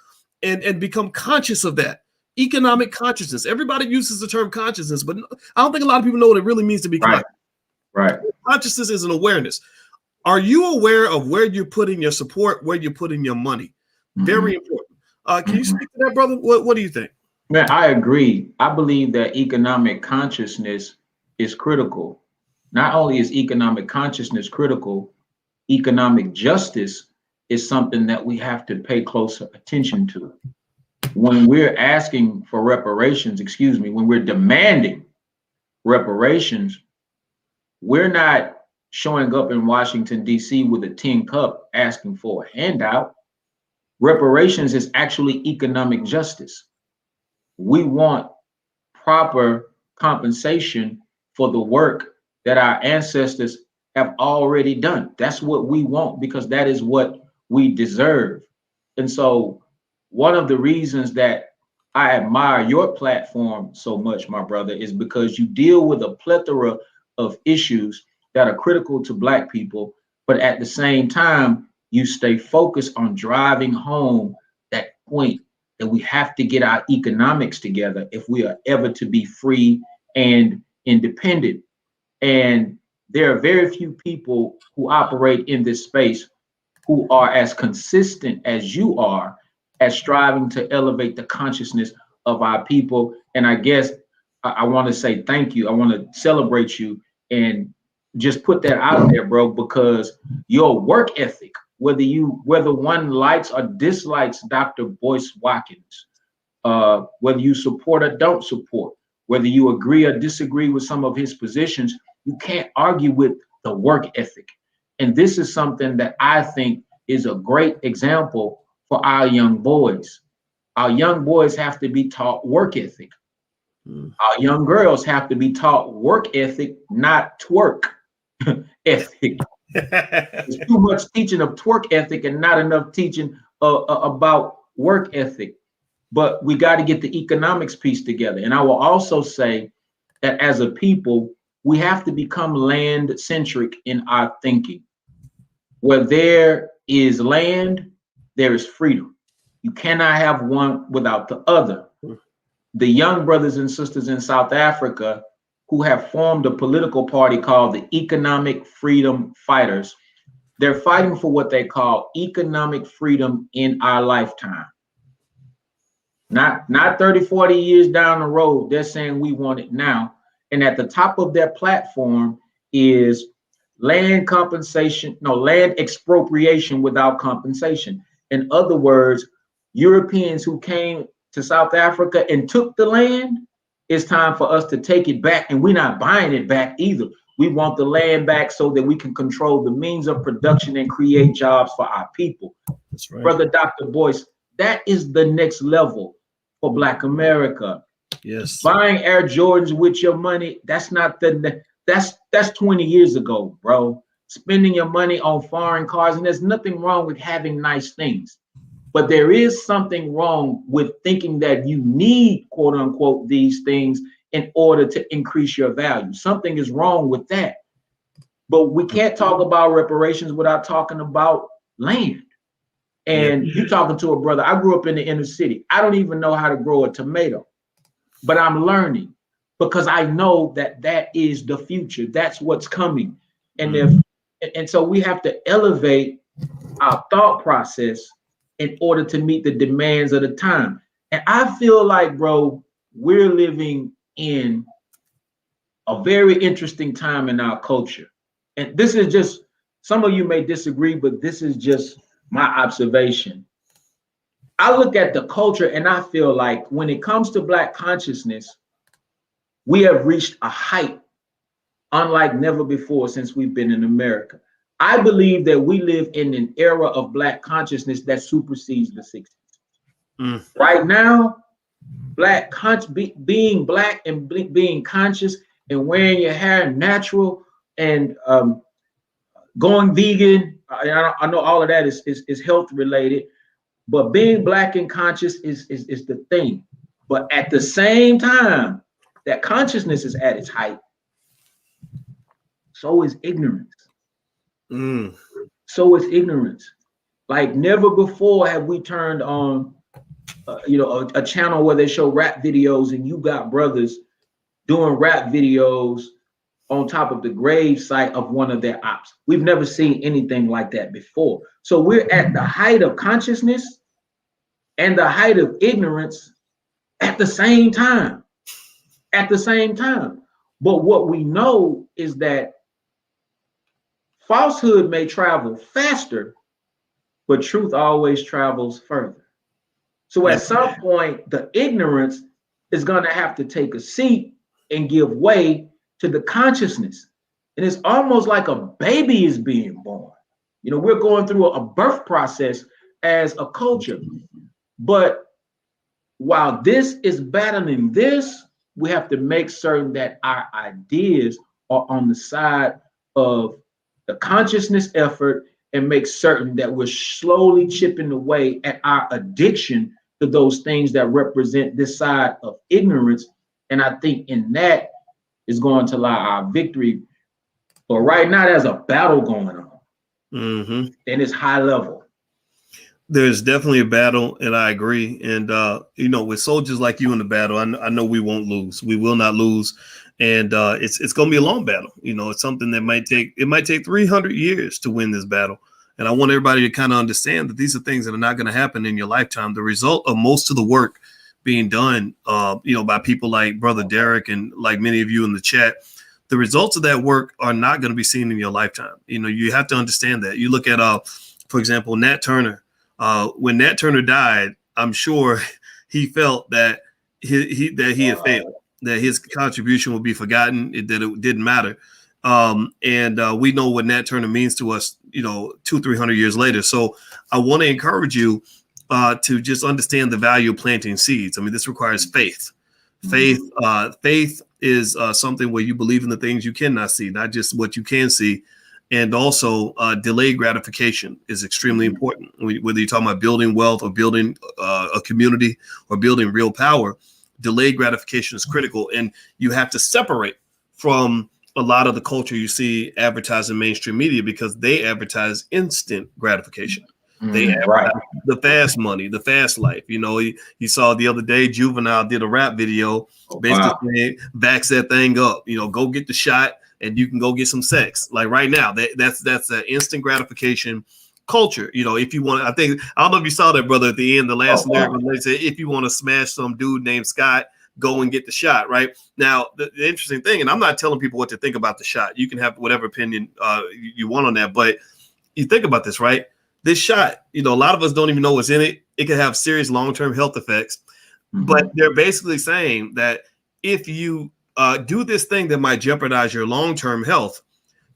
and become conscious of that. Economic consciousness. Everybody uses the term consciousness, but I don't think a lot of people know what it really means to be conscious. Right. Consciousness is an awareness. Are you aware of where you're putting your support, where you're putting your money? Very important. Can you speak to that, brother? What do you think? Man, I agree. I believe that economic consciousness is critical. Not only is economic consciousness critical, economic justice is something that we have to pay closer attention to. When we're asking for reparations, when we're demanding reparations, we're not showing up in Washington, D.C. with a tin cup asking for a handout. Reparations is actually economic justice. We want proper compensation for the work that our ancestors have already done. That's what we want, because that is what we deserve. And so one of the reasons that I admire your platform so much, my brother, is because you deal with a plethora of issues that are critical to Black people, but at the same time, you stay focused on driving home that point that we have to get our economics together if we are ever to be free and independent. And there are very few people who operate in this space who are as consistent as you are at striving to elevate the consciousness of our people. And I guess I want to say thank you. I want to celebrate you and just put that out there, bro, because your work ethic, whether one likes or dislikes Dr. Boyce Watkins, whether you support or don't support, whether you agree or disagree with some of his positions, you can't argue with the work ethic. And this is something that I think is a great example for our young boys. Our young boys have to be taught work ethic. Our young girls have to be taught work ethic, not twerk ethic. There's too much teaching of twerk ethic and not enough teaching about work ethic. But we got to get the economics piece together. And I will also say that as a people, we have to become land centric in our thinking. Where there is land, there is freedom. You cannot have one without the other. The young brothers and sisters in South Africa who have formed a political party called the Economic Freedom Fighters, they're fighting for what they call economic freedom in our lifetime. Not 30, 40 years down the road, they're saying we want it now. And at the top of their platform is land expropriation without compensation. In other words, Europeans who came to South Africa and took the land, it's time for us to take it back, and we're not buying it back either. We want the land back so that we can control the means of production and create jobs for our people. That's right. Brother Dr. Boyce, that is the next level for Black America. Yes. Buying Air Jordans with your money, that's 20 years ago, bro. Spending your money on foreign cars, and there's nothing wrong with having nice things. But there is something wrong with thinking that you need, quote unquote, these things in order to increase your value. Something is wrong with that. But we can't talk about reparations without talking about land. And you're talking to a brother. I grew up in the inner city. I don't even know how to grow a tomato, but I'm learning because I know that that is the future. That's what's coming. And so we have to elevate our thought process in order to meet the demands of the time. And I feel like, bro, we're living in a very interesting time in our culture. And this is just, some of you may disagree, but this is just my observation. I look at the culture and I feel like when it comes to Black consciousness, we have reached a height unlike never before since we've been in America. I believe that we live in an era of Black consciousness that supersedes the 60s. Mm. Right now, being Black and being conscious and wearing your hair natural and going vegan, I know all of that is health related, but being Black and conscious is the thing. But at the same time that consciousness is at its height, so is ignorance. Mm. So is ignorance. Like never before have we turned on, a channel where they show rap videos, and you got brothers doing rap videos on top of the grave site of one of their ops. We've never seen anything like that before. So we're at the height of consciousness and the height of ignorance at the same time. At the same time. But what we know is that falsehood may travel faster, but truth always travels further. So at some point, the ignorance is going to have to take a seat and give way to the consciousness. And it's almost like a baby is being born. We're going through a birth process as a culture. But while this is battling this, we have to make certain that our ideas are on the side of the consciousness effort and make certain that we're slowly chipping away at our addiction to those things that represent this side of ignorance. And I think in that is going to lie our victory. But right now, there's a battle going on. Mm-hmm. And it's high level. There's definitely a battle, and I agree. And with soldiers like you in the battle, I know we won't lose. We will not lose, and it's going to be a long battle. It's something that might take 300 years to win this battle. And I want everybody to kind of understand that these are things that are not going to happen in your lifetime. The result of most of the work being done, by people like Brother Deric and like many of you in the chat, the results of that work are not going to be seen in your lifetime. You have to understand that. You look at, for example, Nat Turner. When Nat Turner died, I'm sure he felt that he had failed, that his contribution would be forgotten, that it didn't matter. And we know what Nat Turner means to us, 200-300 years later. So I want to encourage you to just understand the value of planting seeds. I mean, this requires faith. Faith is something where you believe in the things you cannot see, not just what you can see. And also delayed gratification is extremely important. Whether you're talking about building wealth or building a community or building real power, delayed gratification is critical. And you have to separate from a lot of the culture you see advertised in mainstream media, because they advertise instant gratification. They advertise the fast money, the fast life. You saw the other day, Juvenile did a rap video basically saying, vax that thing up, go get the shot and you can go get some sex. Like right now, that's an instant gratification culture. If you want, I don't know if you saw that, brother, at the end, the last lyric, when they said, if you want to smash some dude named Scott, go and get the shot. Right now, the interesting thing, and I'm not telling people what to think about the shot. You can have whatever opinion you want on that, but you think about this, right? This shot, a lot of us don't even know what's in it. It could have serious long-term health effects, but they're basically saying that if you do this thing that might jeopardize your long-term health,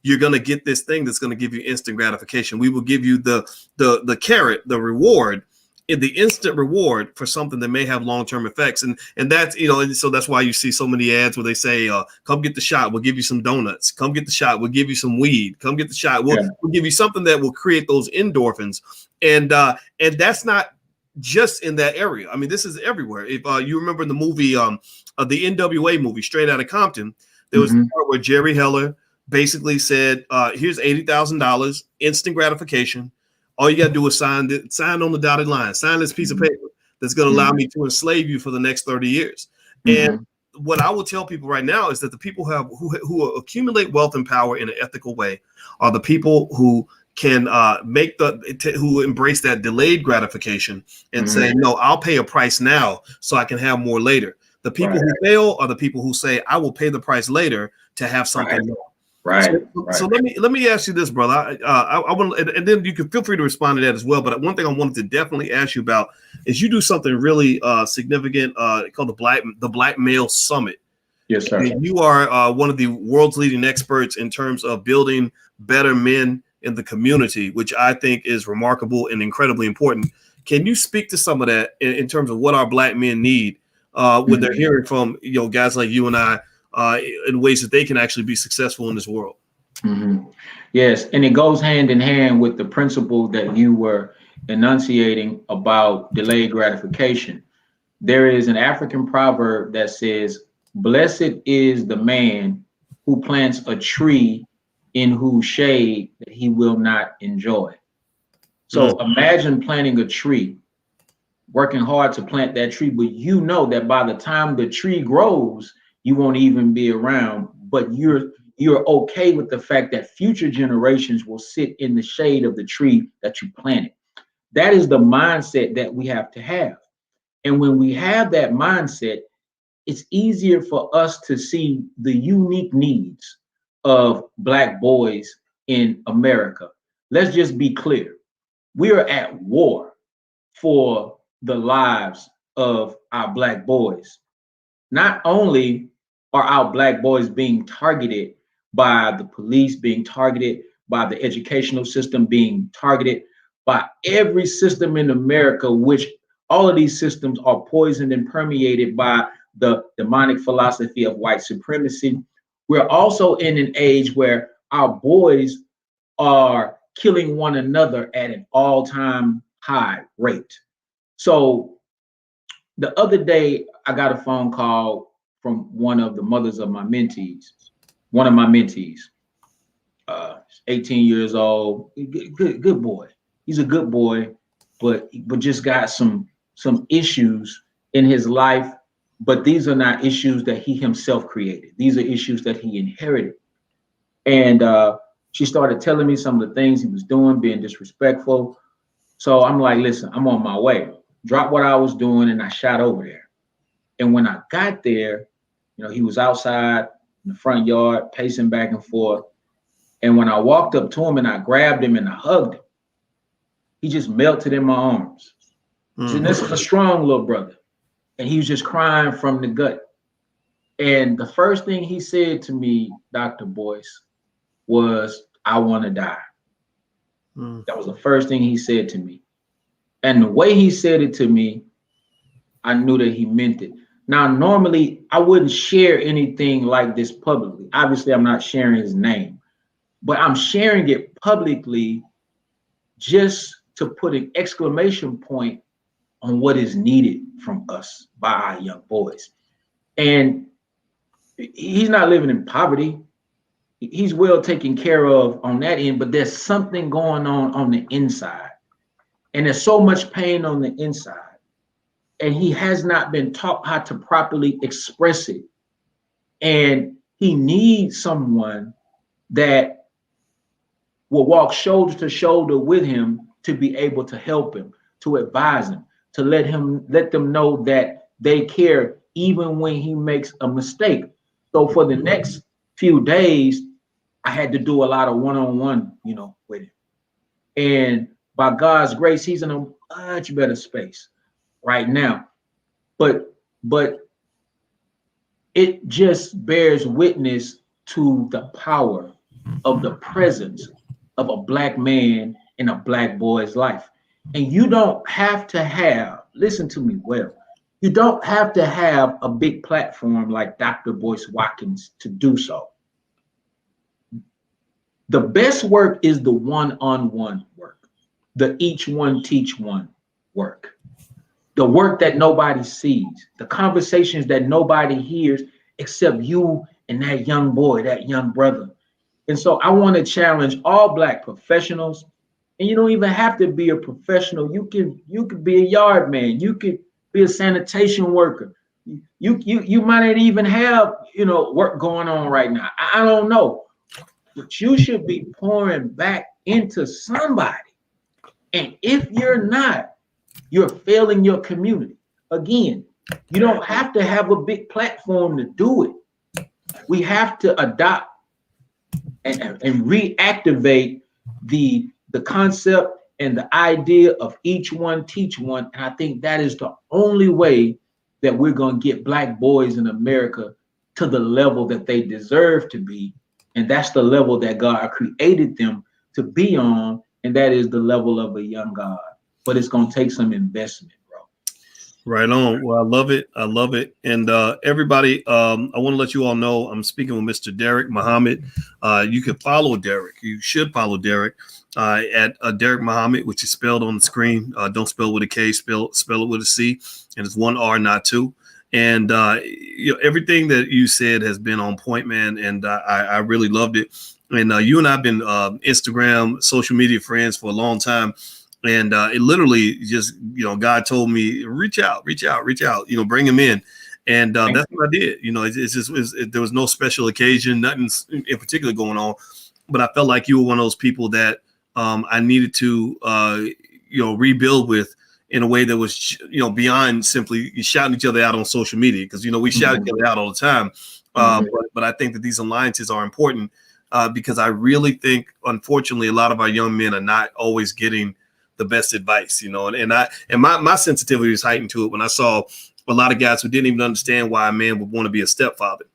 you're going to get this thing that's going to give you instant gratification. We will give you the carrot, the reward, the instant reward for something that may have long-term effects. And that's, and so that's why you see so many ads where they say, come get the shot, we'll give you some donuts. Come get the shot, we'll give you some weed. Come get the shot, we'll give you something that will create those endorphins. And that's not just in that area. I mean, this is everywhere. If you remember the movie, the NWA movie, Straight Outta Compton, there was a part where Jerry Heller basically said, here's $80,000, instant gratification. All you got to do is sign on the dotted line, sign this piece of paper that's going to allow me to enslave you for the next 30 years. And what I will tell people right now is that the people who accumulate wealth and power in an ethical way are the people who can who embrace that delayed gratification and say, no, I'll pay a price now so I can have more later. The people who fail are the people who say, I will pay the price later to have something more. So let me ask you this, brother. I want, and then you can feel free to respond to that as well. But one thing I wanted to definitely ask you about is you do something really significant called the Black Male Summit. Yes, sir. And you are one of the world's leading experts in terms of building better men in the community, which I think is remarkable and incredibly important. Can you speak to some of that in terms of what our Black men need when they're hearing from guys like you and I in ways that they can actually be successful in this world? Mm-hmm. Yes, and it goes hand in hand with the principle that you were enunciating about delayed gratification. There is an African proverb that says, "Blessed is the man who plants a tree in whose shade that he will not enjoy." So imagine planting a tree, working hard to plant that tree, but you know that by the time the tree grows, you won't even be around, but you're okay with the fact that future generations will sit in the shade of the tree that you planted. That is the mindset that we have to have. And when we have that mindset, it's easier for us to see the unique needs of Black boys in America. Let's just be clear. We are at war for the lives of our Black boys. Not only are our Black boys being targeted by the police, being targeted by the educational system, being targeted by every system in America, which all of these systems are poisoned and permeated by the demonic philosophy of white supremacy. We're also in an age where our boys are killing one another at an all-time high rate. So the other day, I got a phone call from one of the mothers of my mentees, one of my mentees, 18 years old, good boy. He's a good boy, but just got some issues in his life. But these are not issues that he himself created. These are issues that he inherited. And she started telling me some of the things he was doing, being disrespectful. So I'm like, listen, I'm on my way. Dropped what I was doing and I shot over there. And when I got there, he was outside in the front yard, pacing back and forth. And when I walked up to him and I grabbed him and I hugged him, he just melted in my arms. And this is a strong little brother. And he was just crying from the gut. And the first thing he said to me, Dr. Boyce, was, "I want to die." That was the first thing he said to me. And the way he said it to me, I knew that he meant it. Now, normally, I wouldn't share anything like this publicly. Obviously, I'm not sharing his name, but I'm sharing it publicly just to put an exclamation point on what is needed from us by our young boys. And he's not living in poverty. He's well taken care of on that end, but there's something going on the inside. And there's so much pain on the inside. And he has not been taught how to properly express it. And he needs someone that will walk shoulder to shoulder with him to be able to help him, to advise him, to let them know that they care even when he makes a mistake. So for the next few days, I had to do a lot of one-on-one, with him. And by God's grace, he's in a much better space right now. But it just bears witness to the power of the presence of a Black man in a Black boy's life. And you don't have to have, listen to me well, you don't have to have a big platform like Dr. Boyce Watkins to do so. The best work is the one-on-one work, the each one teach one work, the work that nobody sees, the conversations that nobody hears except you and that young boy, that young brother. And so I want to challenge all Black professionals, and you don't even have to be a professional. You could be a yard man, you could be a sanitation worker. You might not even have work going on right now. I don't know. But you should be pouring back into somebody. And if you're not, you're failing your community. Again, you don't have to have a big platform to do it. We have to adopt and reactivate the concept and the idea of each one teach one. And I think that is the only way that we're going to get Black boys in America to the level that they deserve to be. And that's the level that God created them to be on, and that is the level of a young God. But it's gonna take some investment, bro. Right on. Well, I love it. I love it. And everybody, I want to let you all know I'm speaking with Mr. Deric Muhammad. You can follow Deric. You should follow Deric at Deric Muhammad, which is spelled on the screen. Don't spell it with a K, spell it with a C. And it's one R, not two. And everything that you said has been on point, man. And I really loved it. And you and I have been Instagram, social media friends for a long time. And it literally just, God told me, reach out, bring him in. And that's what I did. There was no special occasion, nothing in particular going on. But I felt like you were one of those people that I needed to, rebuild with in a way that was, beyond simply shouting each other out on social media. Because, we shout each other out all the time. But I think that these alliances are important because I really think, unfortunately, a lot of our young men are not always getting the best advice, and my sensitivity was heightened to it when I saw a lot of guys who didn't even understand why a man would want to be a stepfather,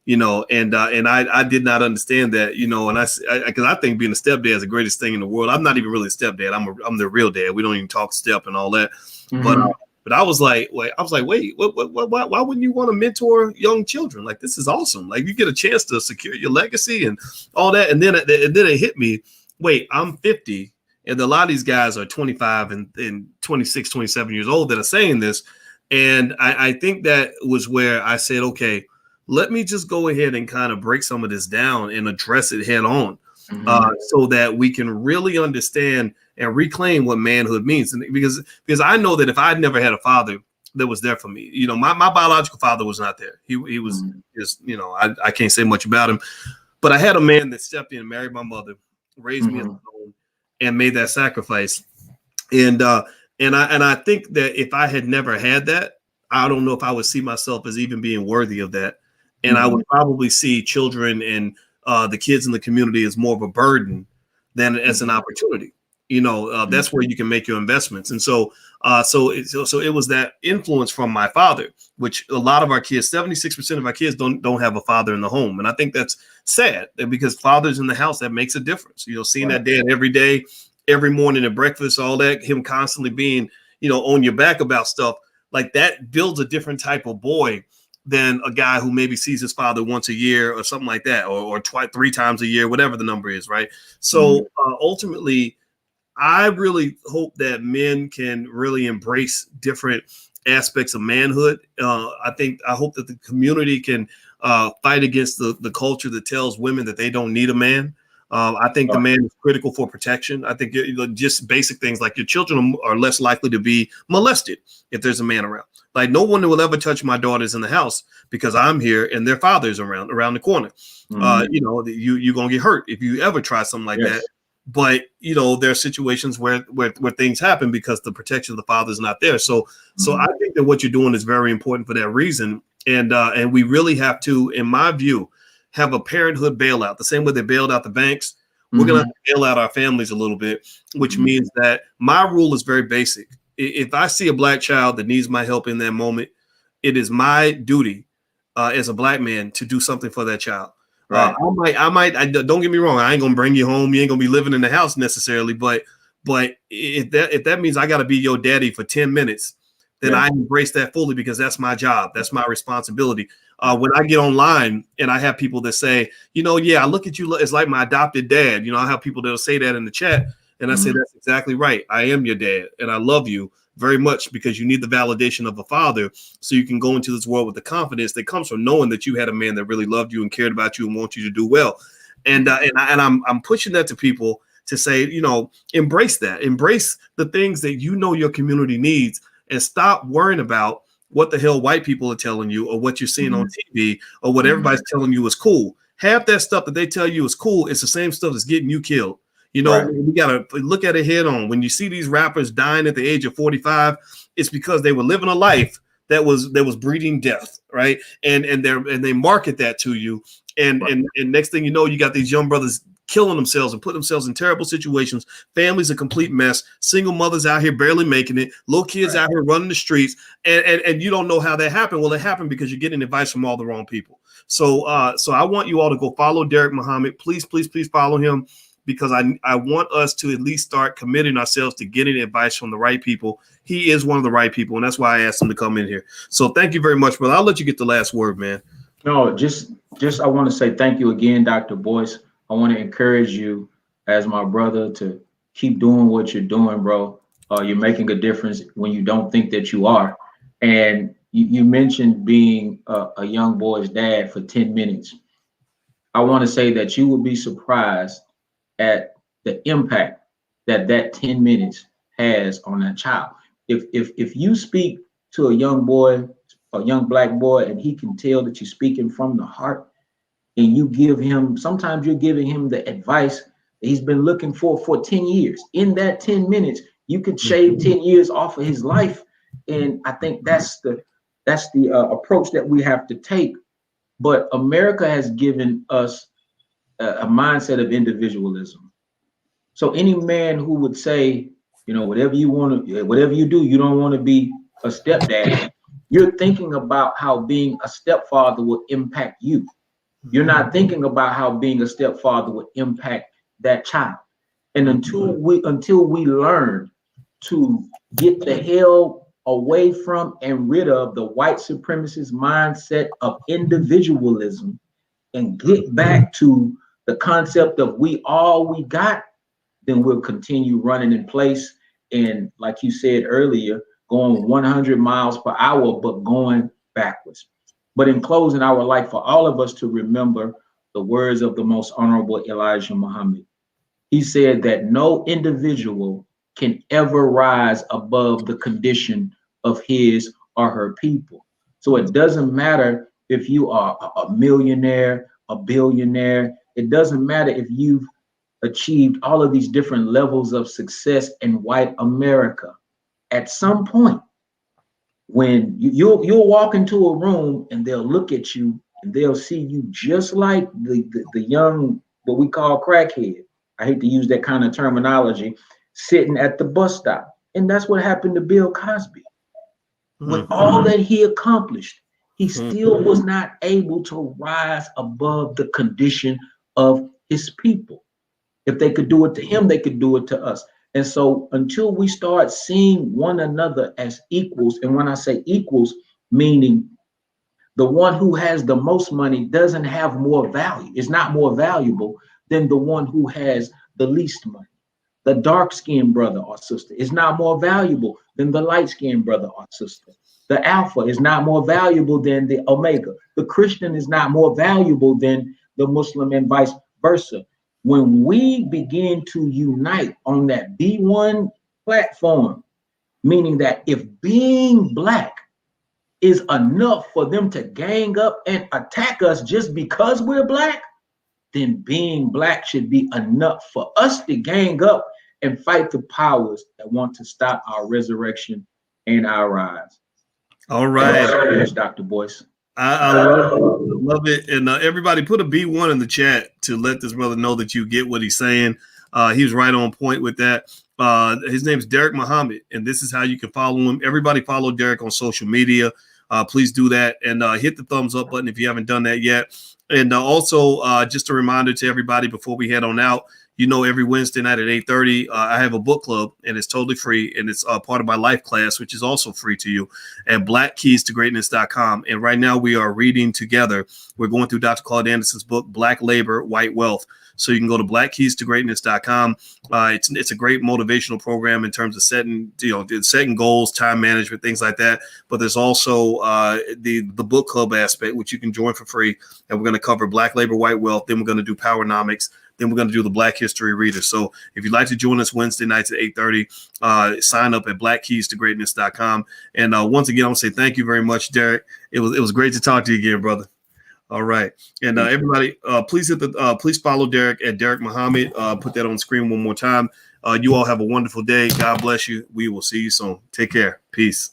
and I did not understand that, and because I think being a stepdad is the greatest thing in the world. I'm not even really a stepdad. I'm the real dad. We don't even talk step and all that. But I was like, wait, why wouldn't you want to mentor young children? Like, this is awesome. Like, you get a chance to secure your legacy and all that. And then it hit me. Wait, I'm 50. And a lot of these guys are 25 and 26, 27 years old that are saying this. And I think that was where I said, okay, let me just go ahead and kind of break some of this down and address it head on so that we can really understand and reclaim what manhood means. And because I know that if I'd never had a father that was there for me, my biological father was not there. He was just, I can't say much about him. But I had a man that stepped in and married my mother, raised me as a own, and made that sacrifice. And I think that if I had never had that, I don't know if I would see myself as even being worthy of that. And I would probably see children and the kids in the community as more of a burden than as an opportunity. That's where you can make your investments. And so it was that influence from my father, which a lot of our kids, 76% of our kids don't have a father in the home. And I think that's sad because fathers in the house, that makes a difference. Seeing that dad every day, every morning at breakfast, all that, him constantly being, on your back about stuff like that builds a different type of boy than a guy who maybe sees his father once a year or something like that, or twice, 3 times a year, whatever the number is. Right. So ultimately, I really hope that men can really embrace different aspects of manhood. I hope that the community can fight against the culture that tells women that they don't need a man. I think the man is critical for protection. I think just basic things like your children are less likely to be molested if there's a man around. Like, no one will ever touch my daughters in the house because I'm here and their father's around the corner. You're going to get hurt if you ever try something like that. But, there are situations where things happen because the protection of the father is not there. So I think that what you're doing is very important for that reason. And we really have to, in my view, have a parenthood bailout. The same way they bailed out the banks, we're going to have to bail out our families a little bit, which means that my rule is very basic. If I see a black child that needs my help in that moment, it is my duty as a black man to do something for that child. Right. Don't get me wrong. I ain't gonna bring you home. You ain't gonna be living in the house necessarily. But if that means I got to be your daddy for 10 minutes, then I embrace that fully because that's my job. That's my responsibility. When I get online and I have people that say, I look at you as like my adopted dad. I have people that'll say that in the chat, and I say that's exactly right. I am your dad, and I love you very much because you need the validation of a father so you can go into this world with the confidence that comes from knowing that you had a man that really loved you and cared about you and want you to do well. And I'm pushing that to people to say, embrace that, embrace the things that your community needs, and stop worrying about what the hell white people are telling you or what you're seeing on TV or what everybody's telling you is cool. Half that stuff that they tell you is cool is the same stuff that's getting you killed. We got to look at it head on. When you see these rappers dying at the age of 45, it's because they were living a life that was breeding death, right? And they market that to you. And next thing you know, you got these young brothers killing themselves and putting themselves in terrible situations. Families a complete mess. Single mothers out here barely making it. Little kids out here running the streets. And you don't know how that happened. Well, it happened because you're getting advice from all the wrong people. So I want you all to go follow Deric Muhammad. Please, please, please follow him, because I want us to at least start committing ourselves to getting advice from the right people. He is one of the right people, and that's why I asked him to come in here. So thank you very much, brother. I'll let you get the last word, man. No, just I want to say thank you again, Dr. Boyce. I want to encourage you as my brother to keep doing what you're doing, bro. You're making a difference when you don't think that you are. And you mentioned being a young boy's dad for 10 minutes. I want to say that you will be surprised at the impact that 10 minutes has on that child. If you speak to a young boy, a young black boy, and he can tell that you're speaking from the heart, and you give him, sometimes you're giving him the advice that he's been looking for 10 years. In that 10 minutes, you could shave 10 years off of his life. And I think that's the approach that we have to take. But America has given us a mindset of individualism. So any man who would say, you know, whatever you want to, whatever you do, you don't want to be a stepdad. You're thinking about how being a stepfather will impact you. You're not thinking about how being a stepfather will impact that child. And until we learn to get the hell away from and rid of the white supremacist mindset of individualism and get back to the concept of we all we got, then we'll continue running in place. And like you said earlier, going 100 miles per hour, but going backwards. But in closing, I would like for all of us to remember the words of the most honorable Elijah Muhammad. He said that no individual can ever rise above the condition of his or her people. So it doesn't matter if you are a millionaire, a billionaire. It doesn't matter if you've achieved all of these different levels of success in white America. At some point, when you'll walk into a room and they'll look at you and they'll see you just like the young, what we call crackhead. I hate to use that kind of terminology, sitting at the bus stop. And that's what happened to Bill Cosby. With all that he accomplished, he still was not able to rise above the condition of his people. If they could do it to him, they could do it to us. And so until we start seeing one another as equals, and when I say equals, meaning the one who has the most money doesn't have more value, is not more valuable than the one who has the least money. The dark-skinned brother or sister is not more valuable than the light-skinned brother or sister. The alpha is not more valuable than the omega. The Christian is not more valuable than the Muslim, and vice versa. When we begin to unite on that B1 platform, meaning that if being black is enough for them to gang up and attack us just because we're black, then being black should be enough for us to gang up and fight the powers that want to stop our resurrection and our rise. All right. Dr. Boyce. I love it. And everybody put a B1 in the chat to let this brother know that you get what he's saying. He was right on point with that. His name is Deric Muhammad, and this is how you can follow him. Everybody follow Deric on social media. Please do that, and hit the thumbs up button if you haven't done that yet. And also, just a reminder to everybody before we head on out, you know, every Wednesday night at 8:30, I have a book club, and it's totally free, and it's part of my life class, which is also free to you, at blackkeystogreatness.com. And right now we are reading together. We're going through Dr. Claude Anderson's book, Black Labor, White Wealth. So you can go to blackkeystogreatness.com. It's a great motivational program in terms of setting goals, time management, things like that. But there's also the book club aspect, which you can join for free. And we're going to cover Black Labor, White Wealth. Then we're going to do Powernomics. Then we're going to do the Black History Reader. So if you'd like to join us Wednesday nights at 8:30, sign up at blackkeystogreatness.com. And once again, I want to say thank you very much, Deric. It was great to talk to you again, brother. All right. And everybody, please follow Deric at Deric Muhammad. Put that on the screen one more time. You all have a wonderful day. God bless you. We will see you soon. Take care. Peace.